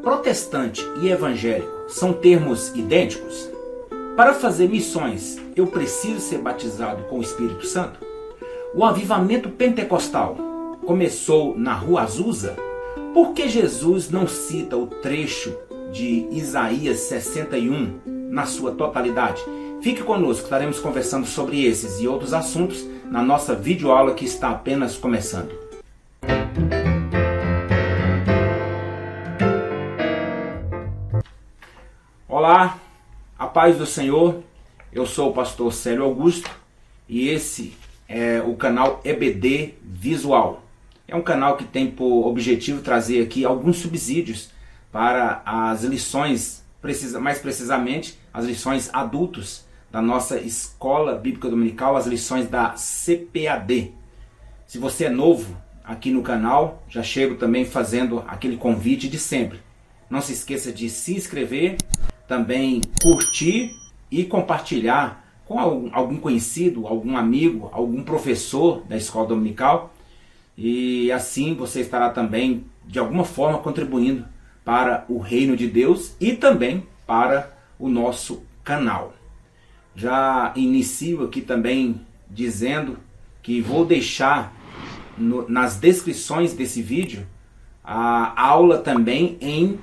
Protestante e evangélico são termos idênticos? Para fazer missões, eu preciso ser batizado com o Espírito Santo? O avivamento pentecostal começou na Rua Azusa? Por que Jesus não cita o trecho de Isaías 61 na sua totalidade? Fique conosco, estaremos conversando sobre esses e outros assuntos na nossa videoaula que está apenas começando. Olá, a paz do Senhor, eu sou o pastor Célio Augusto e esse é o canal EBD Visual. É um canal que tem por objetivo trazer aqui alguns subsídios para as lições, mais precisamente as lições adultos da nossa Escola Bíblica Dominical, as lições da CPAD. Se você é novo aqui no canal, já chego também fazendo aquele convite de sempre. Não se esqueça de se inscrever, também curtir e compartilhar com algum conhecido, algum amigo, algum professor da escola dominical, e assim você estará também de alguma forma contribuindo para o reino de Deus e também para o nosso canal. Já inicio aqui também dizendo que vou deixar nas descrições desse vídeo a aula também em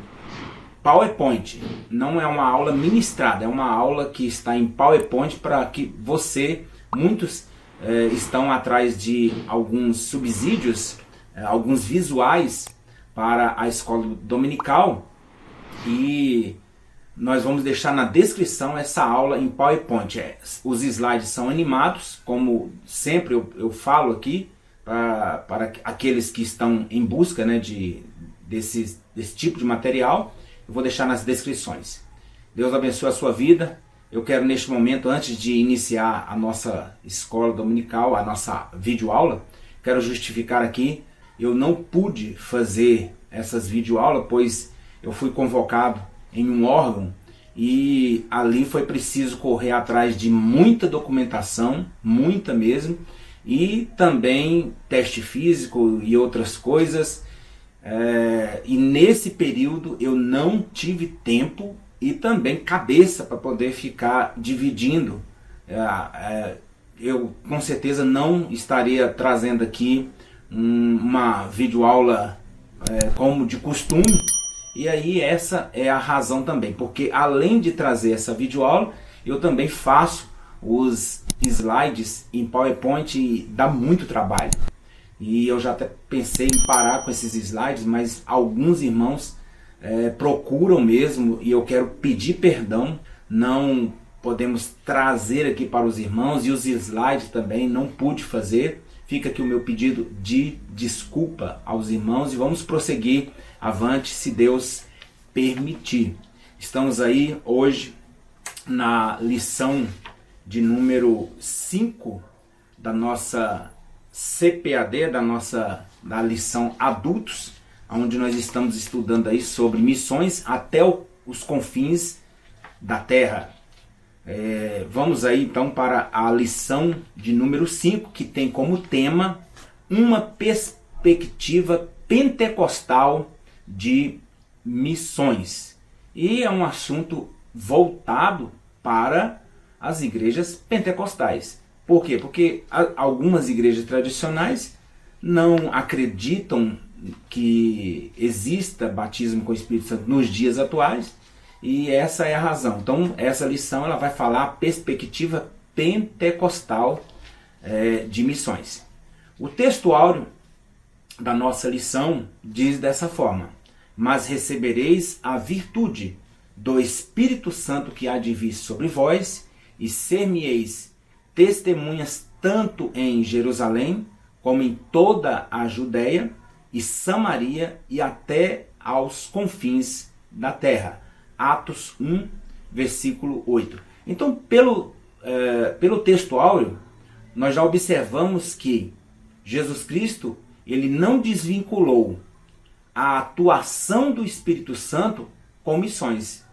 PowerPoint. Não é uma aula ministrada, é uma aula que está em PowerPoint para que muitos estão atrás de alguns subsídios, alguns visuais para a escola dominical, e nós vamos deixar na descrição essa aula em PowerPoint. Os slides são animados, como sempre eu falo aqui, para aqueles que estão em busca, né, desse tipo de material. Eu vou deixar nas descrições. Deus abençoe a sua vida. Eu quero neste momento, antes de iniciar a nossa escola dominical, a nossa videoaula, quero justificar aqui, eu não pude fazer essas videoaulas, pois eu fui convocado em um órgão e ali foi preciso correr atrás de muita documentação, muita mesmo, e também teste físico e outras coisas. E nesse período eu não tive tempo e também cabeça para poder ficar dividindo. Eu com certeza não estaria trazendo aqui uma videoaula como de costume, e aí essa é a razão também, porque além de trazer essa videoaula, eu também faço os slides em PowerPoint e dá muito trabalho. E eu já até pensei em parar com esses slides, mas alguns irmãos procuram mesmo, e eu quero pedir perdão. Não podemos trazer aqui para os irmãos, e os slides também não pude fazer. Fica aqui o meu pedido de desculpa aos irmãos e vamos prosseguir avante, se Deus permitir. Estamos aí hoje na lição de número 5 da nossa CPAD, da lição adultos, onde nós estamos estudando aí sobre missões até os confins da terra. Vamos aí então para a lição de número 5, que tem como tema uma perspectiva pentecostal de missões. E é um assunto voltado para as igrejas pentecostais. Por quê? Porque algumas igrejas tradicionais não acreditam que exista batismo com o Espírito Santo nos dias atuais, e essa é a razão. Então essa lição ela vai falar a perspectiva pentecostal de missões. O texto áureo da nossa lição diz dessa forma: mas recebereis a virtude do Espírito Santo que há de vir sobre vós, e ser-me-eis testemunhas tanto em Jerusalém, como em toda a Judéia e Samaria e até aos confins da terra. Atos 1, versículo 8. Então, pelo texto áureo, nós já observamos que Jesus Cristo ele não desvinculou a atuação do Espírito Santo com missões.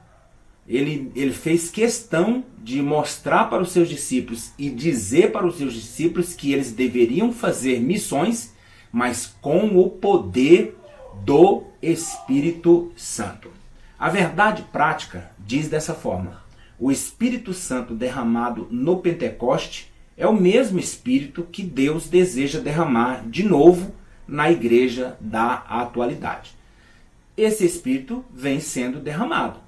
Ele fez questão de mostrar para os seus discípulos e dizer para os seus discípulos que eles deveriam fazer missões, mas com o poder do Espírito Santo. A verdade prática diz dessa forma: o Espírito Santo derramado no Pentecoste é o mesmo Espírito que Deus deseja derramar de novo na igreja da atualidade. Esse Espírito vem sendo derramado,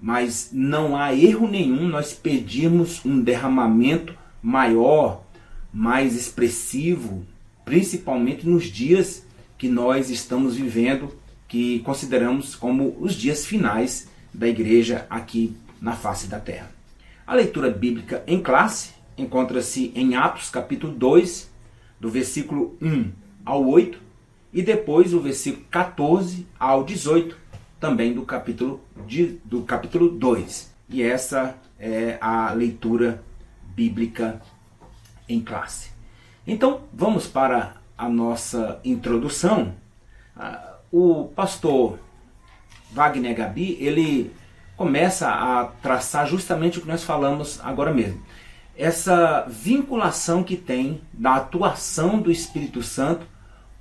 mas não há erro nenhum nós pedirmos um derramamento maior, mais expressivo, principalmente nos dias que nós estamos vivendo, que consideramos como os dias finais da igreja aqui na face da terra. A leitura bíblica em classe encontra-se em Atos capítulo 2, do versículo 1 ao 8, e depois o versículo 14 ao 18, também do capítulo 2. E essa é a leitura bíblica em classe. Então, vamos para a nossa introdução. O pastor Wagner Gabi, ele começa a traçar justamente o que nós falamos agora mesmo. Essa vinculação que tem da atuação do Espírito Santo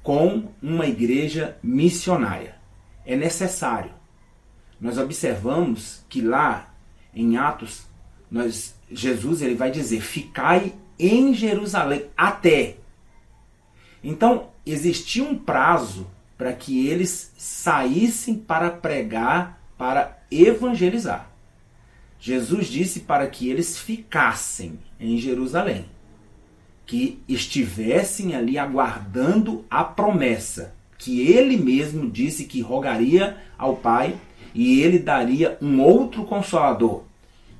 com uma igreja missionária. É necessário. Nós observamos que lá em Atos, Jesus ele vai dizer: ficai em Jerusalém até. Então, existia um prazo para que eles saíssem para pregar, para evangelizar. Jesus disse para que eles ficassem em Jerusalém, que estivessem ali aguardando a promessa, que ele mesmo disse que rogaria ao Pai e ele daria um outro Consolador.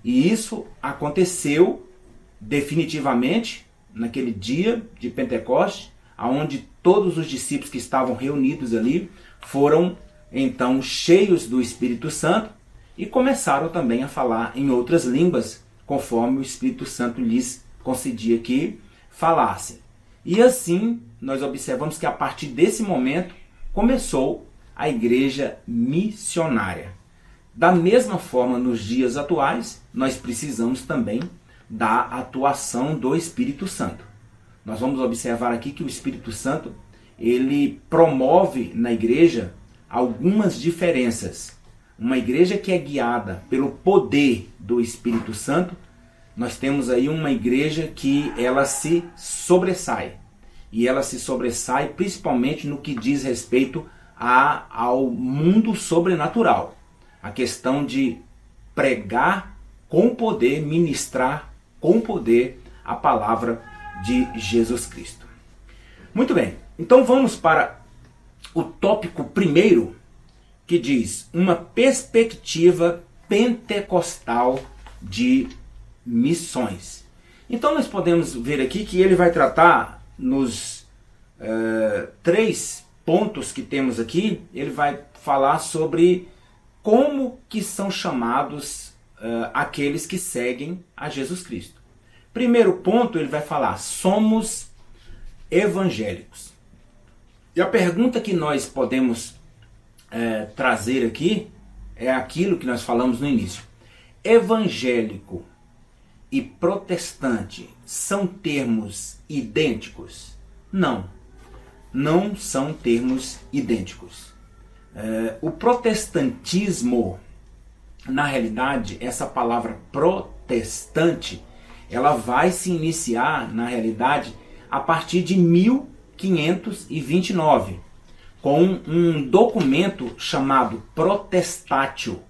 E isso aconteceu definitivamente naquele dia de Pentecostes, onde todos os discípulos que estavam reunidos ali foram então cheios do Espírito Santo e começaram também a falar em outras línguas, conforme o Espírito Santo lhes concedia que falassem. E assim nós observamos que a partir desse momento começou a igreja missionária. Da mesma forma, nos dias atuais, nós precisamos também da atuação do Espírito Santo. Nós vamos observar aqui que o Espírito Santo, ele promove na igreja algumas diferenças. Uma igreja que é guiada pelo poder do Espírito Santo, nós temos aí uma igreja que ela se sobressai. E ela se sobressai principalmente no que diz respeito ao mundo sobrenatural. A questão de pregar com poder, ministrar com poder a palavra de Jesus Cristo. Muito bem, então vamos para o tópico primeiro, que diz uma perspectiva pentecostal de missões. Então nós podemos ver aqui que ele vai tratar nos 3 pontos que temos aqui, ele vai falar sobre como que são chamados aqueles que seguem a Jesus Cristo. Primeiro ponto, ele vai falar: somos evangélicos. E a pergunta que nós podemos trazer aqui é aquilo que nós falamos no início. Evangélico e protestante são termos idênticos? Não, não são termos idênticos. O protestantismo, na realidade, essa palavra protestante, ela vai se iniciar, na realidade, a partir de 1529, com um documento chamado Protestatio.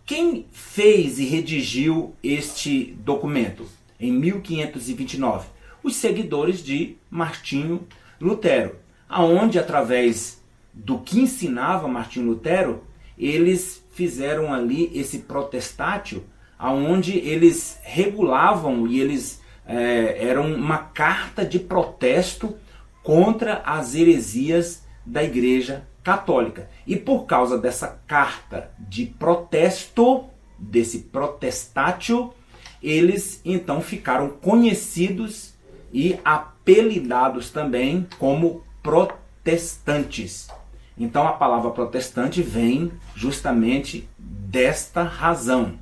Quem fez e redigiu este documento em 1529? Os seguidores de Martinho Lutero, aonde, através do que ensinava Martinho Lutero, eles fizeram ali esse Protestatio, aonde eles regulavam e eles eram uma carta de protesto contra as heresias da Igreja Católica. E por causa dessa carta de protesto, desse Protestatio, eles então ficaram conhecidos e apelidados também como protestantes. Então a palavra protestante vem justamente desta razão.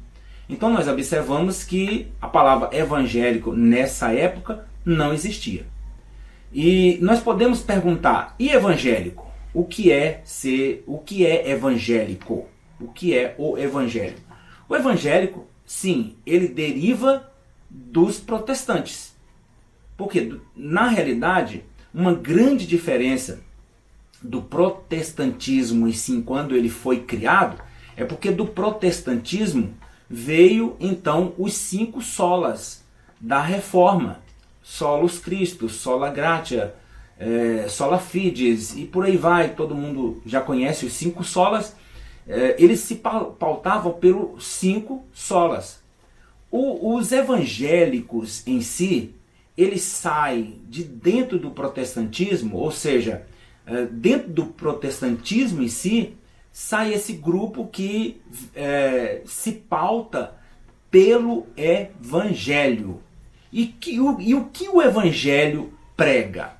Então nós observamos que a palavra evangélico nessa época não existia. E nós podemos perguntar: e evangélico? o que é evangélico? O que é o evangelho? O evangélico, sim, ele deriva dos protestantes. Porque, na realidade, uma grande diferença do protestantismo em si, quando ele foi criado, é porque do protestantismo veio, então, os 5 solas da Reforma. Solus Christus, sola gratia, sola fides, e por aí vai. Todo mundo já conhece os 5 solas. Eles se pautavam pelos 5 solas. Os evangélicos em si, eles saem de dentro do protestantismo, ou seja, dentro do protestantismo em si, sai esse grupo que se pauta pelo evangelho. E o que o evangelho prega?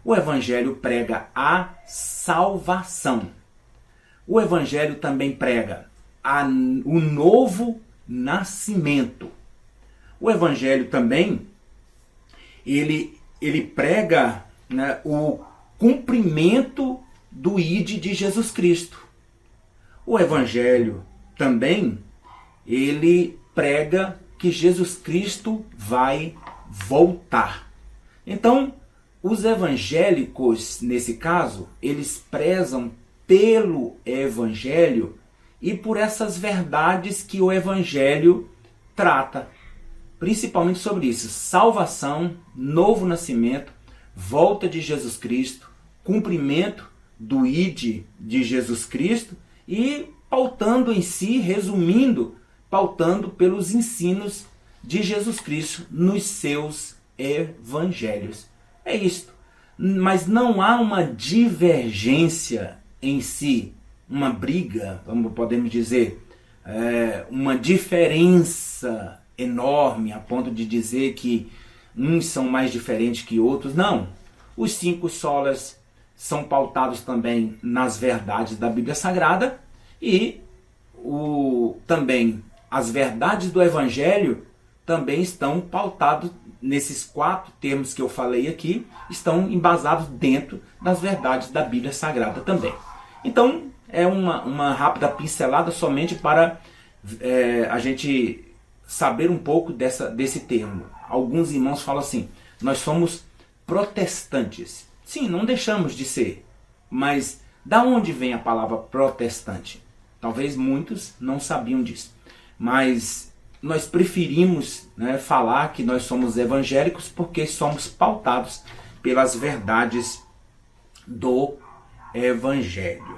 O evangelho prega a salvação. O evangelho também prega o novo nascimento. O evangelho também, ele prega, né, o cumprimento do ide de Jesus Cristo. O evangelho também, ele prega que Jesus Cristo vai voltar. Então, os evangélicos, nesse caso, eles prezam pelo evangelho e por essas verdades que o evangelho trata, principalmente sobre isso: salvação, novo nascimento, volta de Jesus Cristo, cumprimento do ide de Jesus Cristo e pautando em si, resumindo, pautando pelos ensinos de Jesus Cristo nos seus evangelhos. É isto. Mas não há uma divergência em si, uma briga, podemos dizer, uma diferença enorme a ponto de dizer que uns são mais diferentes que outros. Não. Os 5 solas são pautados também nas verdades da Bíblia Sagrada e também as verdades do Evangelho também estão pautados nesses 4 termos que eu falei aqui, estão embasados dentro das verdades da Bíblia Sagrada também. Então, é uma rápida pincelada somente para a gente saber um pouco desse termo. Alguns irmãos falam assim: nós somos protestantes. Sim, não deixamos de ser. Mas da onde vem a palavra protestante? Talvez muitos não sabiam disso. Mas nós preferimos, né, falar que nós somos evangélicos porque somos pautados pelas verdades do Evangelho.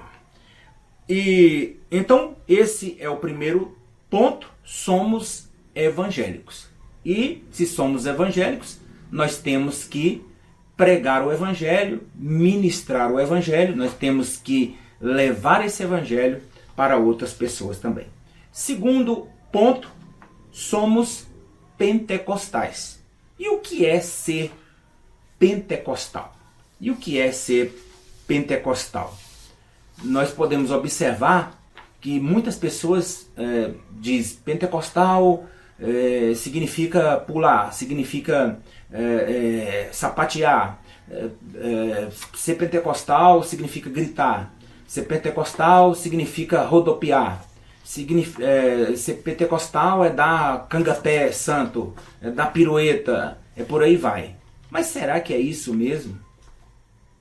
E então esse é o primeiro ponto: somos evangélicos. E se somos evangélicos, nós temos que pregar o Evangelho, ministrar o Evangelho, nós temos que levar esse Evangelho para outras pessoas também. Segundo ponto, somos pentecostais. E o que é ser pentecostal? E o que é ser pentecostal? Nós podemos observar que muitas pessoas dizem pentecostal significa pular, significa sapatear. Ser pentecostal significa gritar. Ser pentecostal significa rodopiar. Ser pentecostal é dar cangaté santo, é dar pirueta, por aí vai. Mas será que é isso mesmo?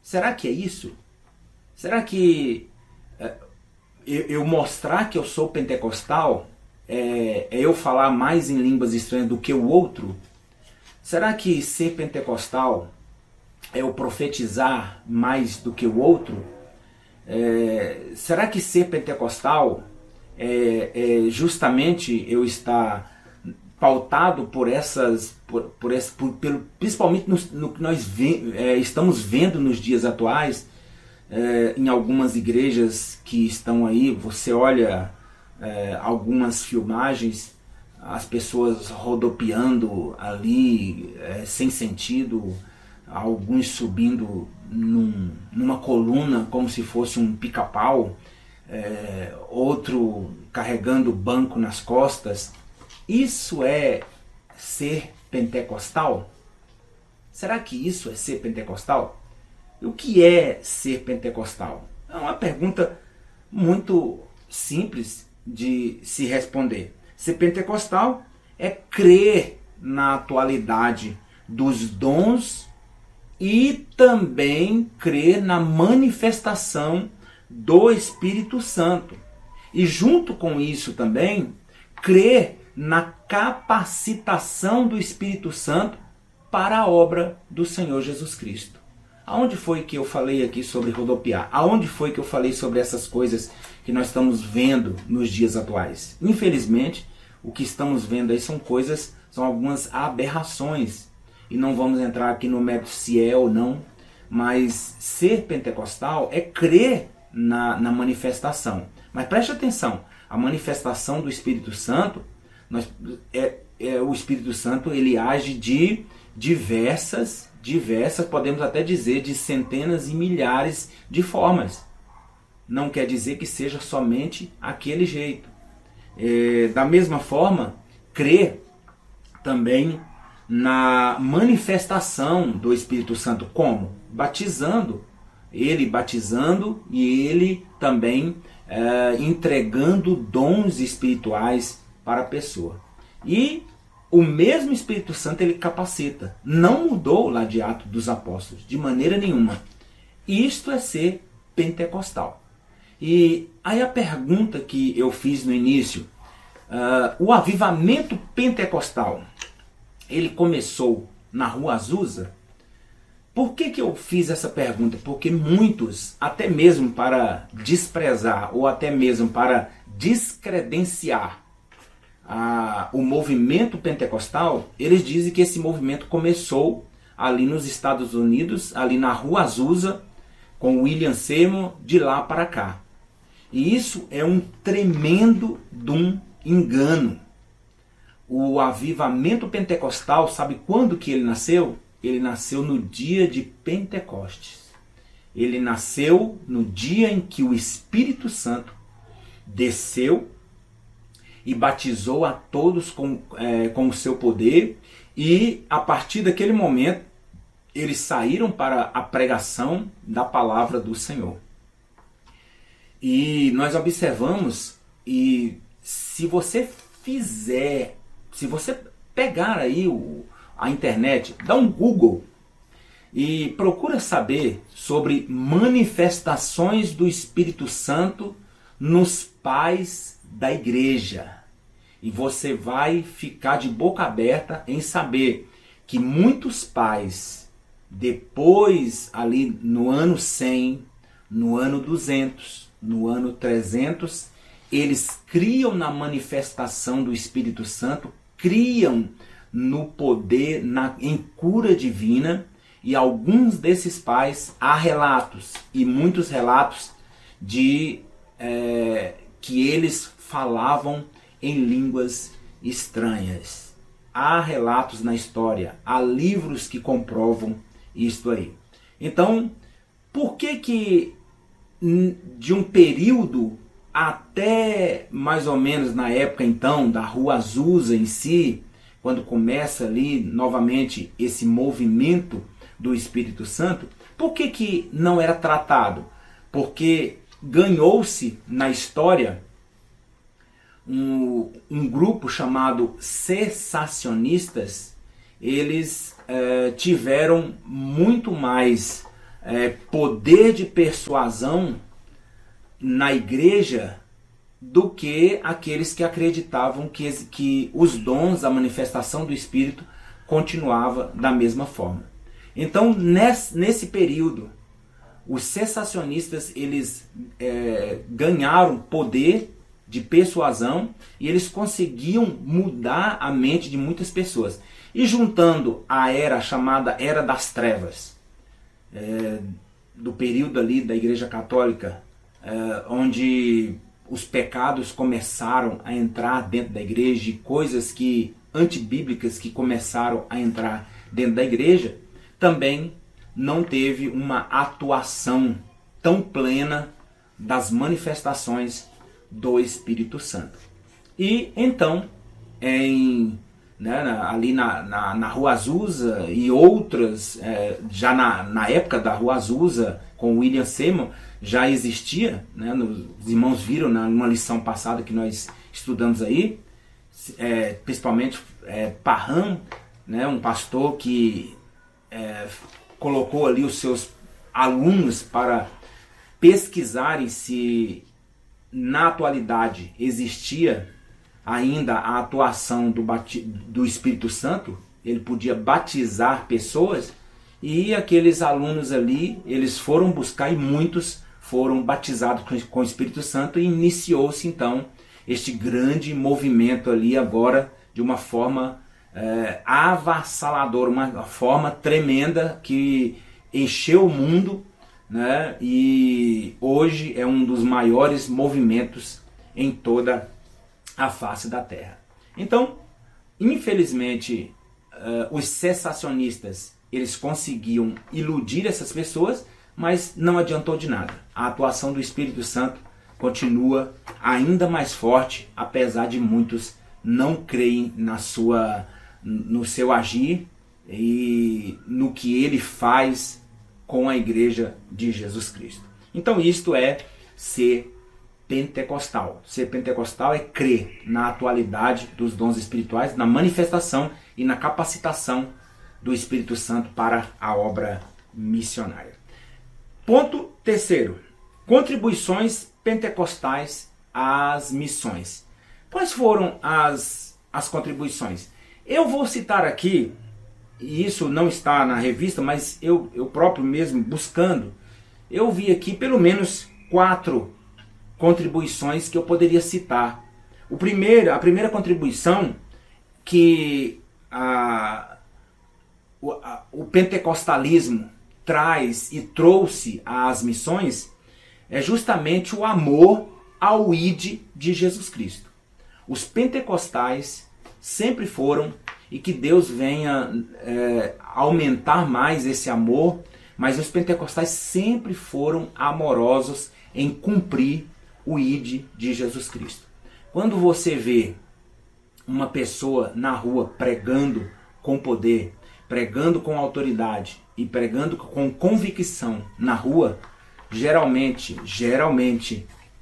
Será que é isso? Será que eu mostrar que eu sou pentecostal é eu falar mais em línguas estranhas do que o outro? Será que ser pentecostal é eu profetizar mais do que o outro? Será que ser pentecostal é justamente eu estar pautado por principalmente no que nós estamos vendo nos dias atuais, em algumas igrejas que estão aí? Você olha algumas filmagens, as pessoas rodopiando ali sem sentido, alguns subindo numa coluna como se fosse um pica-pau, outro carregando banco nas costas. Isso é ser pentecostal? Será que isso é ser pentecostal? E o que é ser pentecostal? É uma pergunta muito simples de se responder. Ser pentecostal é crer na atualidade dos dons e também crer na manifestação do Espírito Santo. E junto com isso também, crer na capacitação do Espírito Santo para a obra do Senhor Jesus Cristo. Aonde foi que eu falei aqui sobre rodopiar? Aonde foi que eu falei sobre essas coisas que nós estamos vendo nos dias atuais? Infelizmente, o que estamos vendo aí são algumas aberrações. E não vamos entrar aqui no mérito se é ou não, mas ser pentecostal é crer na manifestação. Mas preste atenção, a manifestação do Espírito Santo, o Espírito Santo ele age de diversas, podemos até dizer de centenas e milhares de formas. Não quer dizer que seja somente aquele jeito. Da mesma forma, crer também na manifestação do Espírito Santo. Como? Batizando. Ele batizando e ele também entregando dons espirituais para a pessoa. E o mesmo Espírito Santo ele capacita. Não mudou lá de Atos dos Apóstolos, de maneira nenhuma. Isto é ser pentecostal. E aí a pergunta que eu fiz no início, o avivamento pentecostal, ele começou na Rua Azusa? Por que eu fiz essa pergunta? Porque muitos, até mesmo para desprezar ou até mesmo para descredenciar o movimento pentecostal, eles dizem que esse movimento começou ali nos Estados Unidos, ali na Rua Azusa, com William Seymour, de lá para cá. E isso é um tremendo engano. O avivamento pentecostal, sabe quando que ele nasceu? Ele nasceu no dia de Pentecostes. Ele nasceu no dia em que o Espírito Santo desceu e batizou a todos com o seu poder. E a partir daquele momento, eles saíram para a pregação da palavra do Senhor. E nós observamos, e se você pegar aí a internet, dá um Google e procura saber sobre manifestações do Espírito Santo nos pais da igreja. E você vai ficar de boca aberta em saber que muitos pais, depois ali no ano 100, no ano 200, no ano 300, eles criam na manifestação do Espírito Santo, criam no poder, em cura divina, e alguns desses pais, há relatos, e muitos relatos, de que eles falavam em línguas estranhas. Há relatos na história, há livros que comprovam isto aí. Então, por que de um período até mais ou menos na época então da Rua Azusa em si, quando começa ali novamente esse movimento do Espírito Santo, por que não era tratado? Porque ganhou-se na história um grupo chamado cessacionistas. Eles tiveram muito mais poder de persuasão na igreja do que aqueles que acreditavam que os dons, a manifestação do Espírito continuava da mesma forma. Então, nesse período, os cessacionistas eles ganharam poder de persuasão e eles conseguiam mudar a mente de muitas pessoas. E juntando a era chamada Era das Trevas, do período ali da Igreja Católica, onde os pecados começaram a entrar dentro da igreja, e coisas antibíblicas que começaram a entrar dentro da igreja, também não teve uma atuação tão plena das manifestações do Espírito Santo. E então, ali na Rua Azusa e outras, já na época da Rua Azusa, com William Seymour já existia, né? Os irmãos viram numa lição passada que nós estudamos aí, principalmente Parham, né? Um pastor que colocou ali os seus alunos para pesquisarem se na atualidade existia ainda a atuação do Espírito Santo, ele podia batizar pessoas, e aqueles alunos ali, eles foram buscar e muitos foram batizados com o Espírito Santo, e iniciou-se então este grande movimento ali agora de uma forma avassaladora, uma forma tremenda que encheu o mundo, né? E hoje é um dos maiores movimentos em toda a face da terra. Então, infelizmente, os cessacionistas, eles conseguiam iludir essas pessoas, mas não adiantou de nada. A atuação do Espírito Santo continua ainda mais forte, apesar de muitos não creem no seu agir e no que ele faz com a igreja de Jesus Cristo. Então isto é ser pentecostal. Ser pentecostal é crer na atualidade dos dons espirituais, na manifestação e na capacitação do Espírito Santo para a obra missionária. Ponto terceiro. Contribuições pentecostais às missões. Quais foram as contribuições? Eu vou citar aqui, e isso não está na revista, mas eu próprio mesmo buscando, eu vi aqui pelo menos 4 contribuições que eu poderia citar. A primeira contribuição que o pentecostalismo traz e trouxe às missões é justamente o amor ao ID de Jesus Cristo. Os pentecostais sempre foram, e que Deus venha aumentar mais esse amor, mas os pentecostais sempre foram amorosos em cumprir o ID de Jesus Cristo. Quando você vê uma pessoa na rua pregando com poder, pregando com autoridade e pregando com convicção na rua, geralmente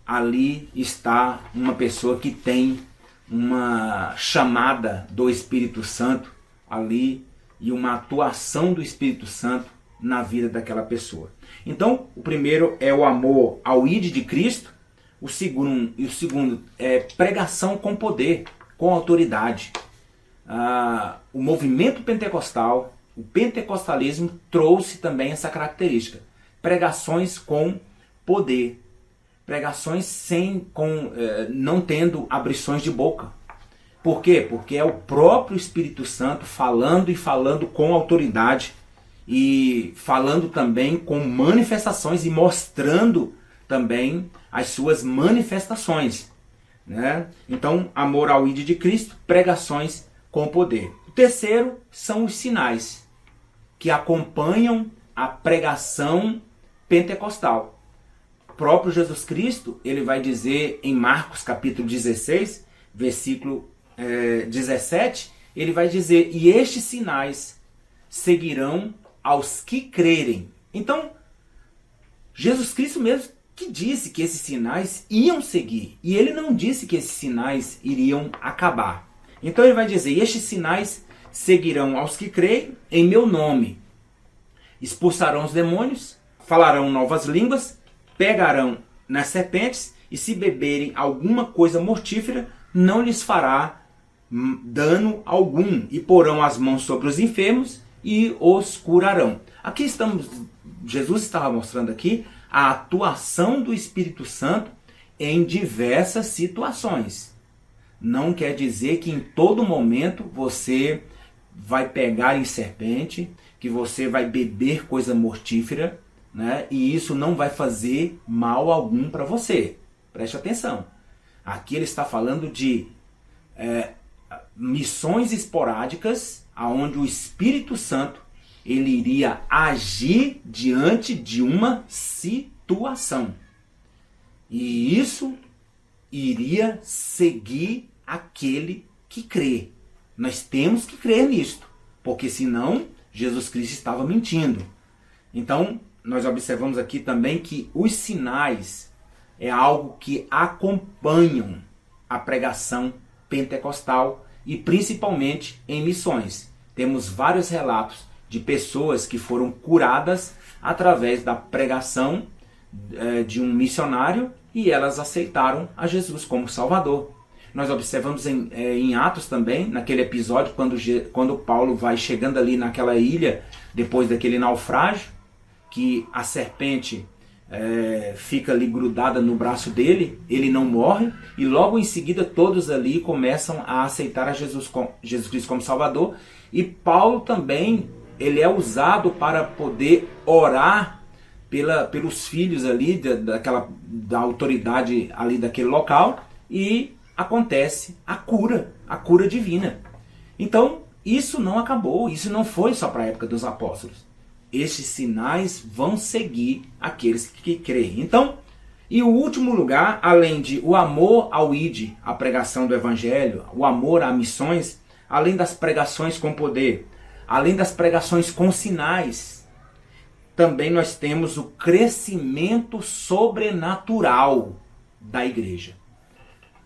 ali está uma pessoa que tem uma chamada do Espírito Santo ali e uma atuação do Espírito Santo na vida daquela pessoa. Então, o primeiro é o amor ao ID de Cristo, o segundo é pregação com poder, com autoridade. O movimento pentecostal, o pentecostalismo trouxe também essa característica. Pregações com poder. Pregações não tendo abrições de boca. Por quê? Porque é o próprio Espírito Santo falando e falando com autoridade e falando também com manifestações e mostrando também as suas manifestações, né? Então, amor ao ID de Cristo, pregações com poder. O terceiro são os sinais que acompanham a pregação pentecostal. O próprio Jesus Cristo, ele vai dizer em Marcos capítulo 16, versículo 17, ele vai dizer: e estes sinais seguirão aos que crerem. Então, Jesus Cristo mesmo que disse que esses sinais iam seguir. E ele não disse que esses sinais iriam acabar. Então ele vai dizer: e estes sinais seguirão aos que creem em meu nome. Expulsarão os demônios, falarão novas línguas, pegarão nas serpentes, e se beberem alguma coisa mortífera, não lhes fará dano algum, e porão as mãos sobre os enfermos e os curarão. Jesus estava mostrando aqui a atuação do Espírito Santo em diversas situações. Não quer dizer que em todo momento você vai pegar em serpente, que você vai beber coisa mortífera, né? E isso não vai fazer mal algum para você. Preste atenção. Aqui ele está falando de missões esporádicas, aonde o Espírito Santo ele iria agir diante de uma situação. E isso iria seguir aquele que crê. Nós temos que crer nisto, porque senão Jesus Cristo estava mentindo. Então, nós observamos aqui também que os sinais é algo que acompanham a pregação pentecostal e principalmente em missões. Temos vários relatos de pessoas que foram curadas através da pregação de um missionário e elas aceitaram a Jesus como Salvador. Nós observamos em Atos também, naquele episódio, quando Paulo vai chegando ali naquela ilha, depois daquele naufrágio, que a serpente fica ali grudada no braço dele, ele não morre, e logo em seguida todos ali começam a aceitar a Jesus Cristo como Salvador, e Paulo também ele é usado para poder orar pelos filhos ali da autoridade ali daquele local, e acontece a cura divina. Então isso não acabou, isso não foi só para a época dos apóstolos. Estes sinais vão seguir aqueles que creem. Então, e o último lugar, além de o amor ao ID, a pregação do evangelho, o amor a missões, além das pregações com poder, além das pregações com sinais, também nós temos o crescimento sobrenatural da igreja.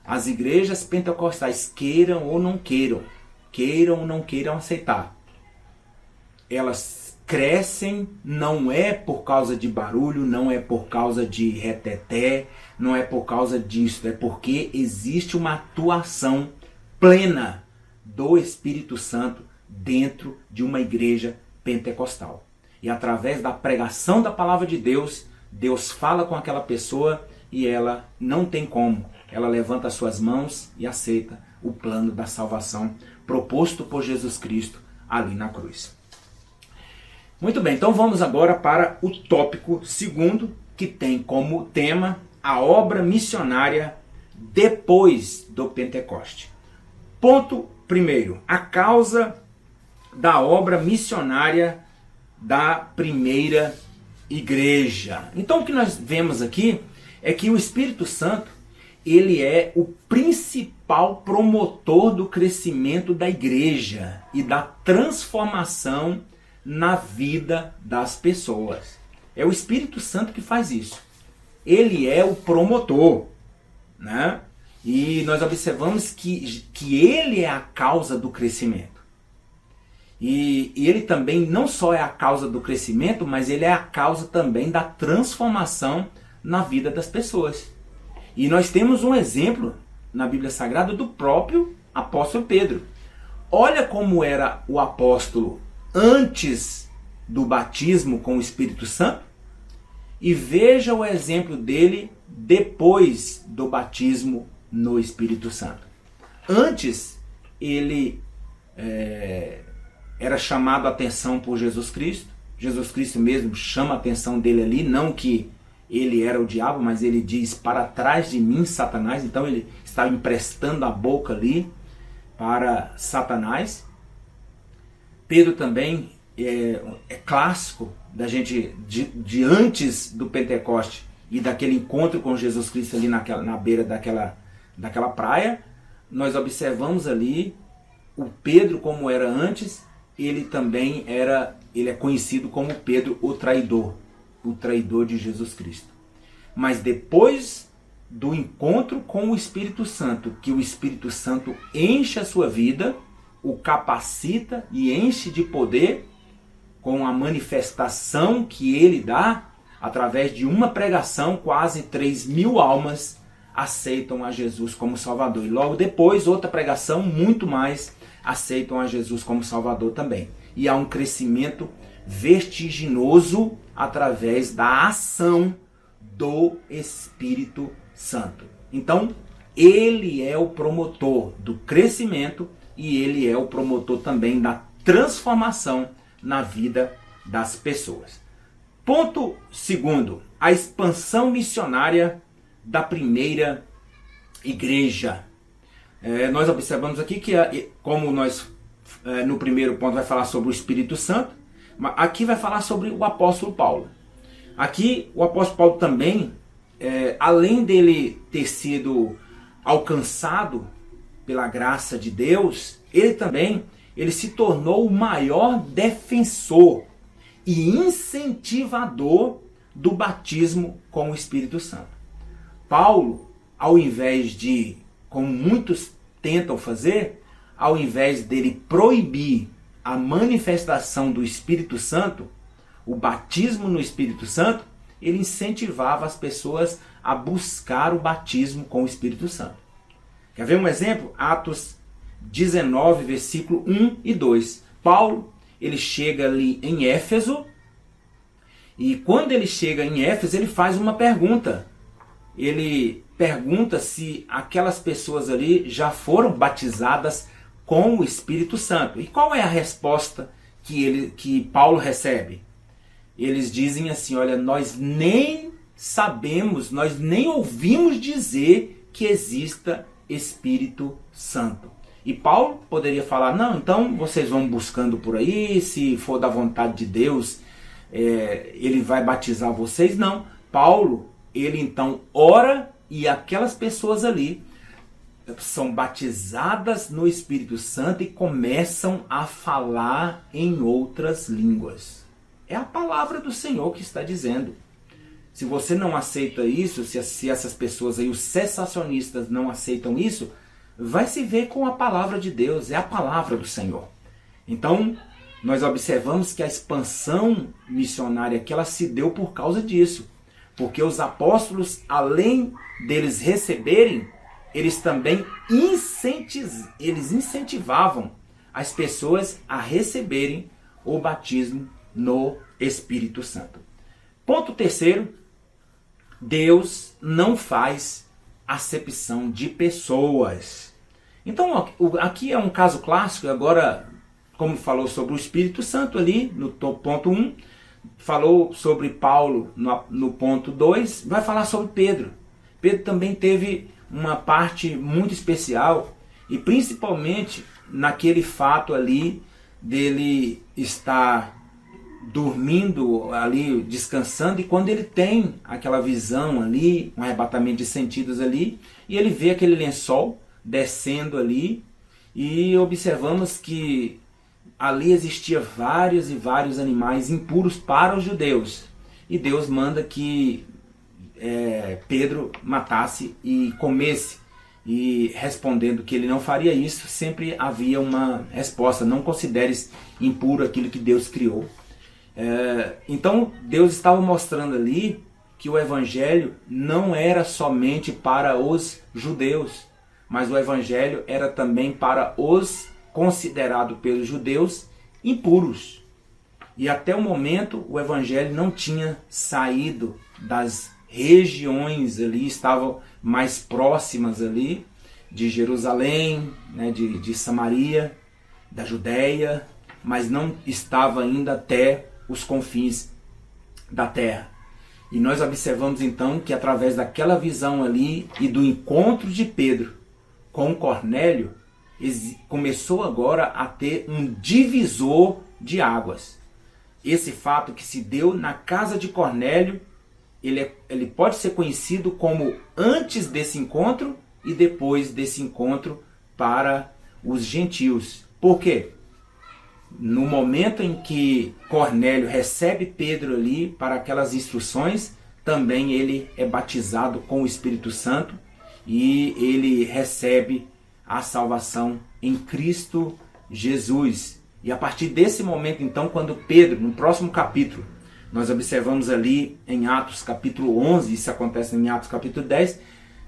As igrejas pentecostais, queiram ou não queiram aceitar, elas crescem, não é por causa de barulho, não é por causa de reteté, não é por causa disso, é porque existe uma atuação plena do Espírito Santo dentro de uma igreja pentecostal. E através da pregação da palavra de Deus, Deus fala com aquela pessoa e ela não tem como. Ela levanta as suas mãos e aceita o plano da salvação proposto por Jesus Cristo ali na cruz. Muito bem, então vamos agora para o tópico segundo, que tem como tema a obra missionária depois do Pentecoste. Ponto primeiro, a causa da obra missionária da primeira igreja. Então o que nós vemos aqui é que o Espírito Santo, ele é o principal promotor do crescimento da igreja e da transformação na vida das pessoas. É o Espírito Santo que faz isso. Ele é o promotor, né? E nós observamos que ele é a causa do crescimento. E ele também não só é a causa do crescimento, mas ele é a causa também da transformação na vida das pessoas. E nós temos um exemplo na Bíblia Sagrada do próprio apóstolo Pedro. Olha como era o apóstolo antes do batismo com o Espírito Santo e veja o exemplo dele depois do batismo no Espírito Santo. Antes ele era chamado a atenção por Jesus Cristo. Jesus Cristo mesmo chama a atenção dele ali, não que ele era o diabo, mas ele diz: para trás de mim, Satanás. Então ele estava emprestando a boca ali para Satanás. Pedro também é clássico da gente de antes do Pentecoste e daquele encontro com Jesus Cristo ali na beira daquela praia. Nós observamos ali o Pedro como era antes. Ele também ele é conhecido como Pedro o traidor de Jesus Cristo. Mas depois do encontro com o Espírito Santo, que o Espírito Santo enche a sua vida, o capacita e enche de poder com a manifestação que ele dá, através de uma pregação, quase 3.000 almas aceitam a Jesus como Salvador. E logo depois, outra pregação, muito mais aceitam a Jesus como Salvador também. E há um crescimento vertiginoso através da ação do Espírito Santo. Então, ele é o promotor do crescimento e ele é o promotor também da transformação na vida das pessoas. Ponto segundo, a expansão missionária da primeira igreja. Nós observamos aqui que, como nós no primeiro ponto vai falar sobre o Espírito Santo, aqui vai falar sobre o apóstolo Paulo. Aqui o apóstolo Paulo também, além dele ter sido alcançado pela graça de Deus, ele se tornou o maior defensor e incentivador do batismo com o Espírito Santo. Paulo, ao invés de, como muitos tentam fazer, ao invés dele proibir a manifestação do Espírito Santo, o batismo no Espírito Santo, ele incentivava as pessoas a buscar o batismo com o Espírito Santo. Quer ver um exemplo? Atos 19, versículo 1 e 2. Paulo, ele chega ali em Éfeso, e quando ele chega em Éfeso, ele faz uma pergunta. Ele pergunta se aquelas pessoas ali já foram batizadas com o Espírito Santo. E qual é a resposta que Paulo recebe? Eles dizem assim, olha, nós nem sabemos, nós nem ouvimos dizer que exista Espírito Santo. E Paulo poderia falar, não, então vocês vão buscando por aí, se for da vontade de Deus, ele vai batizar vocês. Não, Paulo, ele então ora e aquelas pessoas ali são batizadas no Espírito Santo e começam a falar em outras línguas. É a palavra do Senhor que está dizendo. Se você não aceita isso, se essas pessoas aí, os cessacionistas, não aceitam isso, vai se ver com a palavra de Deus, é a palavra do Senhor. Então, nós observamos que a expansão missionária que ela se deu por causa disso. Porque os apóstolos, além deles receberem, eles também incentivavam as pessoas a receberem o batismo no Espírito Santo. Ponto terceiro, Deus não faz acepção de pessoas. Então aqui é um caso clássico. Agora, como falou sobre o Espírito Santo ali no ponto 1, falou sobre Paulo no ponto 2, vai falar sobre Pedro. Pedro também teve uma parte muito especial, e principalmente naquele fato ali dele estar dormindo ali, descansando, e quando ele tem aquela visão ali, um arrebatamento de sentidos ali, e ele vê aquele lençol descendo ali, e observamos que ali existia vários e vários animais impuros para os judeus, e Deus manda que Pedro matasse e comesse, e respondendo que ele não faria isso, sempre havia uma resposta: não consideres impuro aquilo que Deus criou. Então Deus estava mostrando ali que o Evangelho não era somente para os judeus, mas o Evangelho era também para os considerados pelos judeus impuros. E até o momento o Evangelho não tinha saído das regiões ali, estavam mais próximas ali de Jerusalém, né, de Samaria, da Judéia, mas não estava ainda até os confins da terra. E nós observamos então que através daquela visão ali e do encontro de Pedro com Cornélio, começou agora a ter um divisor de águas. Esse fato que se deu na casa de Cornélio, ele pode ser conhecido como antes desse encontro e depois desse encontro para os gentios. Por quê? No momento em que Cornélio recebe Pedro ali para aquelas instruções, também ele é batizado com o Espírito Santo e ele recebe a salvação em Cristo Jesus. E a partir desse momento, então, quando Pedro, no próximo capítulo, nós observamos ali em Atos capítulo 11, isso acontece em Atos capítulo 10,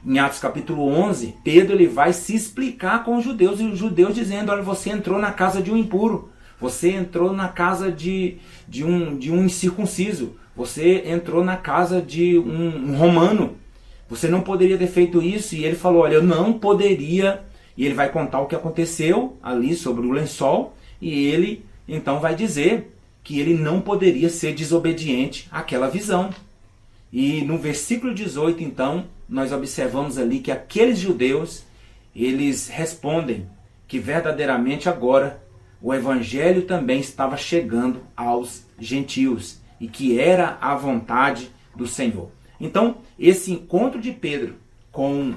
em Atos capítulo 11, Pedro ele vai se explicar com os judeus, e os judeus dizendo: olha, você entrou na casa de um impuro, você entrou na casa de um incircunciso, você entrou na casa de um romano, você não poderia ter feito isso. E ele falou: olha, eu não poderia. E ele vai contar o que aconteceu ali sobre o lençol, e ele então vai dizer que ele não poderia ser desobediente àquela visão. E no versículo 18, então, nós observamos ali que aqueles judeus, eles respondem que verdadeiramente agora o Evangelho também estava chegando aos gentios, e que era a vontade do Senhor. Então, esse encontro de Pedro com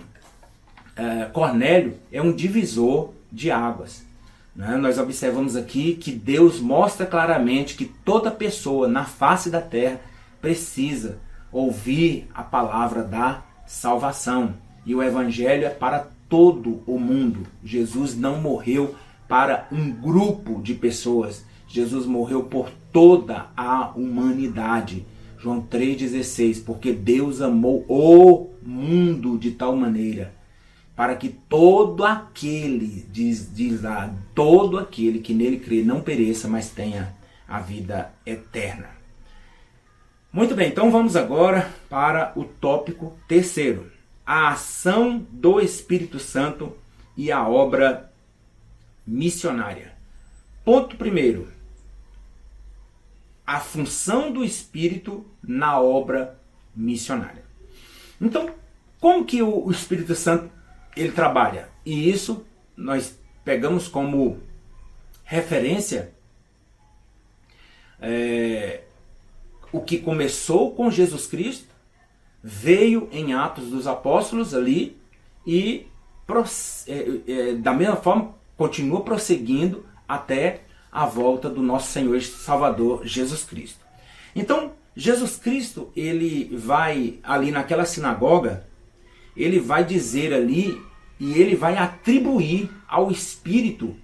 Cornélio é um divisor de águas. né? Nós observamos aqui que Deus mostra claramente que toda pessoa na face da terra precisa ouvir a palavra da salvação. E o evangelho é para todo o mundo. Jesus não morreu para um grupo de pessoas. Jesus morreu por toda a humanidade. João 3,16, porque Deus amou o mundo de tal maneira, para que todo aquele, diz lá, todo aquele que nele crê não pereça, mas tenha a vida eterna. Muito bem, então vamos agora para o tópico terceiro. A ação do Espírito Santo e a obra missionária. Ponto primeiro. A função do Espírito na obra missionária. Então, como que o Espírito Santo ele trabalha? E isso nós pegamos como referência o que começou com Jesus Cristo, veio em Atos dos Apóstolos ali e da mesma forma continua prosseguindo até a volta do nosso Senhor e Salvador Jesus Cristo. Então, Jesus Cristo, ele vai ali naquela sinagoga, ele vai dizer ali e ele vai atribuir ao Espírito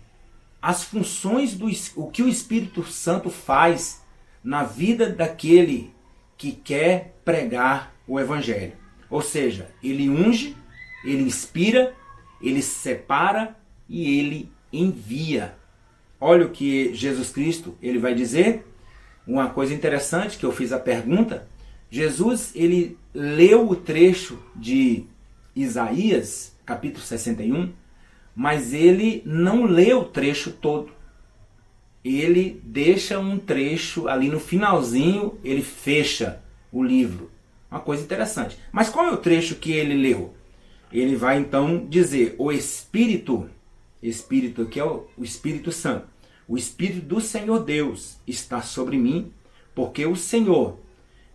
as funções o que o Espírito Santo faz na vida daquele que quer pregar o Evangelho. Ou seja, ele unge, ele inspira, ele separa e ele envia. Olha o que Jesus Cristo ele vai dizer. Uma coisa interessante que eu fiz a pergunta. Jesus ele leu o trecho de Isaías, capítulo 61, mas ele não leu o trecho todo. Ele deixa um trecho ali no finalzinho, ele fecha o livro. Uma coisa interessante. Mas qual é o trecho que ele leu? Ele vai então dizer, o Espírito que é o Espírito Santo, o Espírito do Senhor Deus está sobre mim, porque o Senhor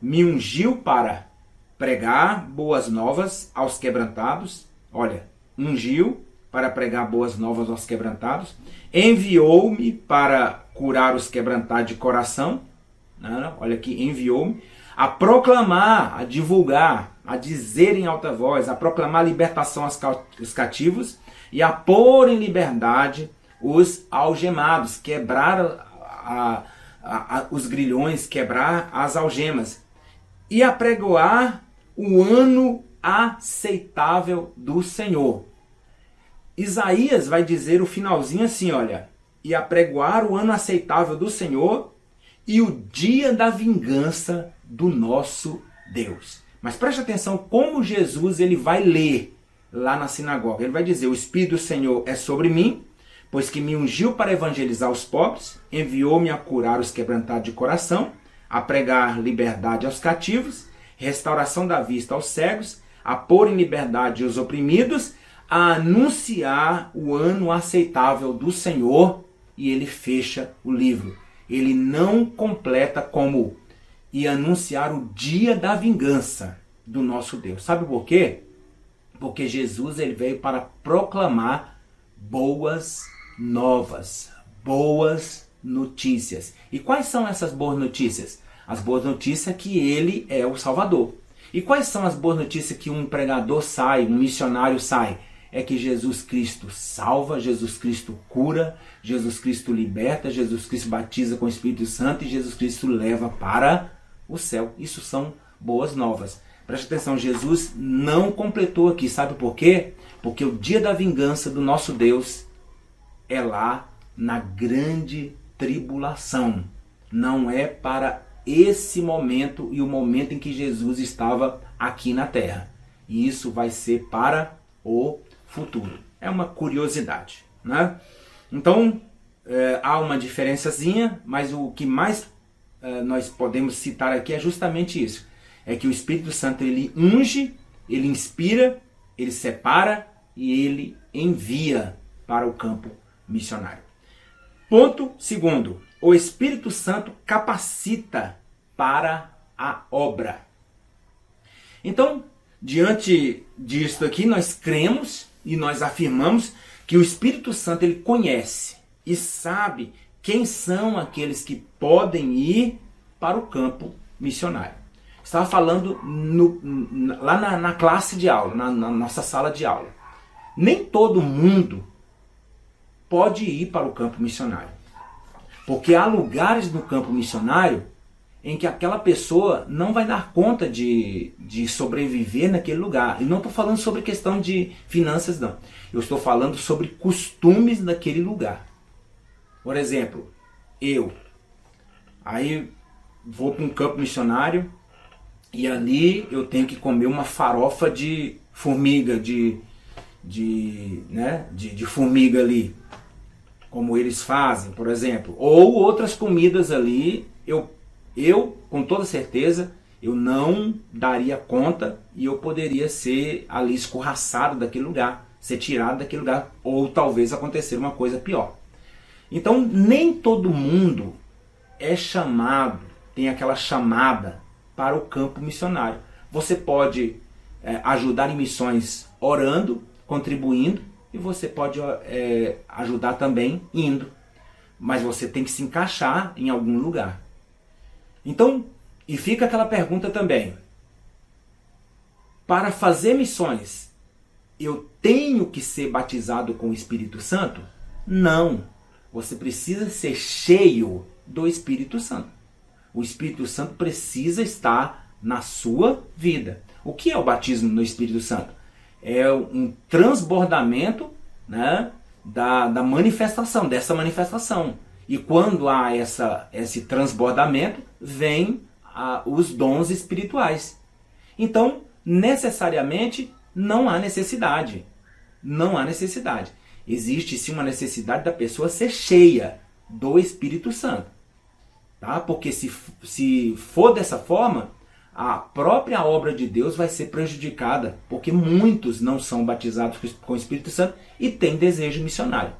me ungiu para pregar boas novas aos quebrantados. Olha, ungiu para pregar boas novas aos quebrantados, enviou-me para curar os quebrantados de coração. Olha aqui, enviou-me a proclamar, a divulgar, a dizer em alta voz, a proclamar a libertação aos cativos e a pôr em liberdade os algemados, quebrar os grilhões, quebrar as algemas e apregoar o ano aceitável do Senhor. Isaías vai dizer o finalzinho assim, olha, e apregoar o ano aceitável do Senhor e o dia da vingança do nosso Deus. Mas preste atenção como Jesus ele vai ler lá na sinagoga. Ele vai dizer, o Espírito do Senhor é sobre mim, pois que me ungiu para evangelizar os pobres, enviou-me a curar os quebrantados de coração, a pregar liberdade aos cativos, restauração da vista aos cegos, a pôr em liberdade os oprimidos, a anunciar o ano aceitável do Senhor. E ele fecha o livro. Ele não completa como e anunciar o dia da vingança do nosso Deus. Sabe por quê? Porque Jesus ele veio para proclamar boas novas, boas notícias. E quais são essas boas notícias? As boas notícias é que ele é o Salvador. E quais são as boas notícias que um pregador sai, um missionário sai? É que Jesus Cristo salva, Jesus Cristo cura, Jesus Cristo liberta, Jesus Cristo batiza com o Espírito Santo e Jesus Cristo leva para o céu. Isso são boas novas. Preste atenção, Jesus não completou aqui. Sabe por quê? Porque o dia da vingança do nosso Deus é lá na grande tribulação. Não é para esse momento e o momento em que Jesus estava aqui na terra. E isso vai ser para o futuro. É uma curiosidade, né? Então, há uma diferençazinha, mas o que mais nós podemos citar aqui é justamente isso. É que o Espírito Santo ele unge, ele inspira, ele separa e ele envia para o campo missionário. Ponto segundo. O Espírito Santo capacita para a obra. Então, diante disto aqui, nós cremos e nós afirmamos que o Espírito Santo ele conhece, e sabe quem são aqueles que podem ir para o campo missionário. Estava falando lá na classe de aula, na nossa sala de aula. Nem todo mundo pode ir para o campo missionário. Porque há lugares no campo missionário em que aquela pessoa não vai dar conta de sobreviver naquele lugar. E não estou falando sobre questão de finanças, não. Eu estou falando sobre costumes daquele lugar. Por exemplo, aí vou para um campo missionário e ali eu tenho que comer uma farofa de formiga, de formiga ali, como eles fazem, por exemplo. Ou outras comidas ali, eu com toda certeza, eu não daria conta e eu poderia ser ali escorraçado daquele lugar, ser tirado daquele lugar, ou talvez acontecer uma coisa pior. Então, nem todo mundo é chamado, tem aquela chamada para o campo missionário. Você pode ajudar em missões orando, contribuindo, e você pode ajudar também indo. Mas você tem que se encaixar em algum lugar. Então, e fica aquela pergunta também. Para fazer missões, eu tenho que ser batizado com o Espírito Santo? Não. Você precisa ser cheio do Espírito Santo. O Espírito Santo precisa estar na sua vida. O que é o batismo no Espírito Santo? É um transbordamento, né, da manifestação, dessa manifestação. E quando há esse transbordamento, vem os dons espirituais. Então, necessariamente, não há necessidade. Não há necessidade. Existe sim uma necessidade da pessoa ser cheia do Espírito Santo. Tá? Porque se for dessa forma, a própria obra de Deus vai ser prejudicada, porque muitos não são batizados com o Espírito Santo e têm desejo missionário.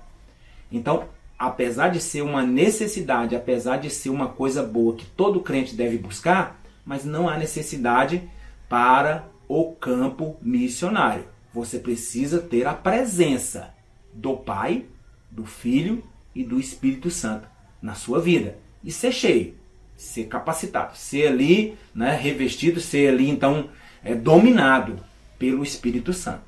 Então, apesar de ser uma necessidade, apesar de ser uma coisa boa que todo crente deve buscar, mas não há necessidade para o campo missionário. Você precisa ter a presença do Pai, do Filho e do Espírito Santo na sua vida. E ser cheio, ser capacitado, ser ali, né, revestido, ser ali então dominado pelo Espírito Santo.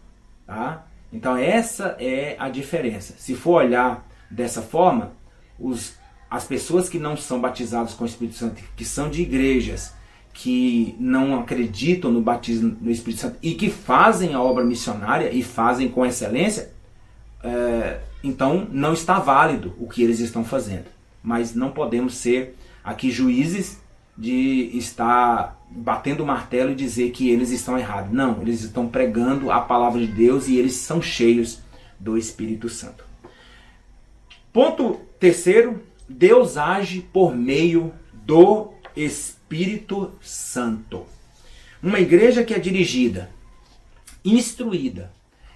Tá? Então essa é a diferença. Se for olhar dessa forma, as pessoas que não são batizadas com o Espírito Santo, que são de igrejas que não acreditam no batismo no Espírito Santo e que fazem a obra missionária e fazem com excelência, então não está válido o que eles estão fazendo. Mas não podemos ser aqui juízes de estar batendo o martelo e dizer que eles estão errados. Não, eles estão pregando a palavra de Deus e eles são cheios do Espírito Santo. Ponto terceiro, Deus age por meio do Espírito Santo. Uma igreja que é dirigida, instruída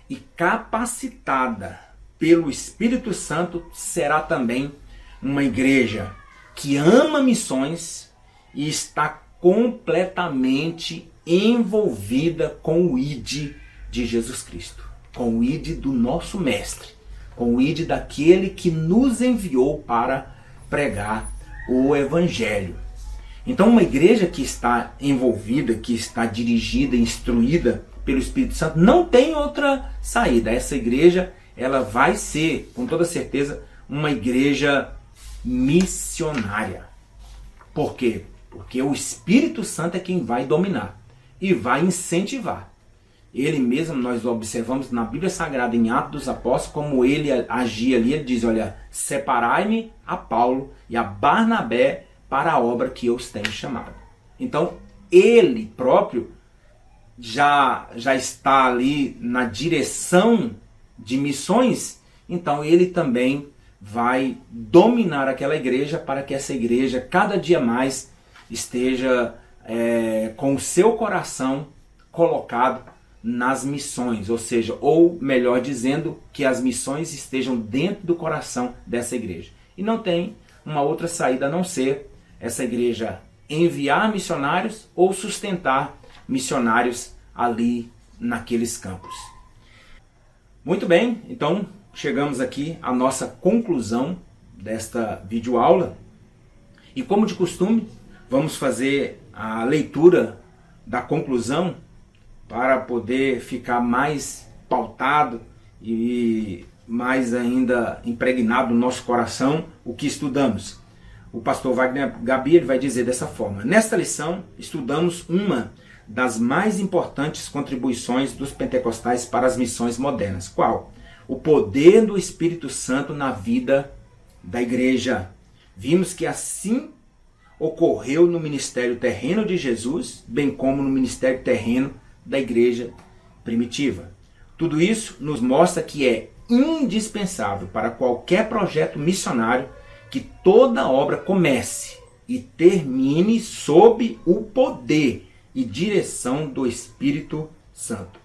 e capacitada pelo Espírito Santo será também uma igreja que ama missões e está completamente envolvida com o ID de Jesus Cristo, com o ID do nosso Mestre, com o ID daquele que nos enviou para pregar o Evangelho. Então uma igreja que está envolvida, que está dirigida, instruída pelo Espírito Santo, não tem outra saída. Essa igreja, ela vai ser, com toda certeza, uma igreja missionária. Por quê? Porque o Espírito Santo é quem vai dominar e vai incentivar. Ele mesmo, nós observamos na Bíblia Sagrada, em Atos dos Apóstolos, como ele agia ali. Ele diz, olha, separai-me a Paulo e a Barnabé para a obra que eu os tenho chamado. Então, ele próprio já está ali na direção de missões, então ele também vai dominar aquela igreja para que essa igreja cada dia mais esteja com o seu coração colocado nas missões, ou seja, ou melhor dizendo, que as missões estejam dentro do coração dessa igreja. E não tem uma outra saída a não ser essa igreja enviar missionários ou sustentar missionários ali naqueles campos. Muito bem, então chegamos aqui à nossa conclusão desta videoaula. E como de costume, vamos fazer a leitura da conclusão para poder ficar mais pautado e mais ainda impregnado no nosso coração o que estudamos. O pastor Wagner Gabi vai dizer dessa forma: nesta lição estudamos uma das mais importantes contribuições dos pentecostais para as missões modernas. Qual? O poder do Espírito Santo na vida da igreja. Vimos que assim ocorreu no ministério terreno de Jesus, bem como no ministério terreno da igreja primitiva. Tudo isso nos mostra que é indispensável para qualquer projeto missionário que toda obra comece e termine sob o poder e direção do Espírito Santo.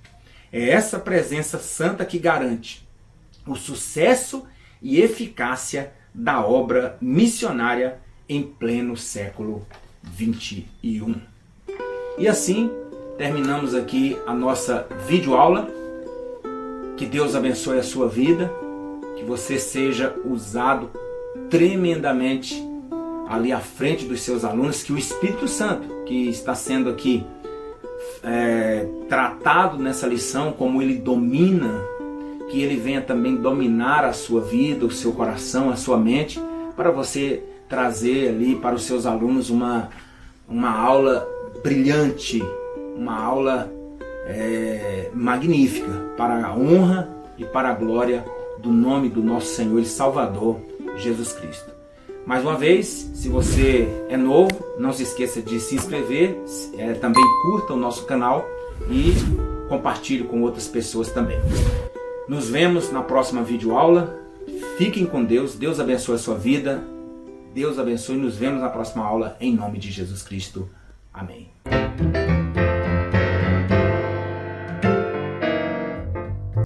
É essa presença santa que garante o sucesso e eficácia da obra missionária em pleno século 21. E assim terminamos aqui a nossa videoaula. Que Deus abençoe a sua vida, que você seja usado tremendamente ali à frente dos seus alunos, que o Espírito Santo, que está sendo aqui tratado nessa lição, como ele domina, que ele venha também dominar a sua vida, o seu coração, a sua mente, para você trazer ali para os seus alunos uma aula brilhante, uma aula magnífica, para a honra e para a glória do nome do nosso Senhor e Salvador Jesus Cristo. Mais uma vez, se você é novo, não se esqueça de se inscrever, também curta o nosso canal e compartilhe com outras pessoas também. Nos vemos na próxima videoaula. Fiquem com Deus, Deus abençoe a sua vida, Deus abençoe e nos vemos na próxima aula em nome de Jesus Cristo. Amém.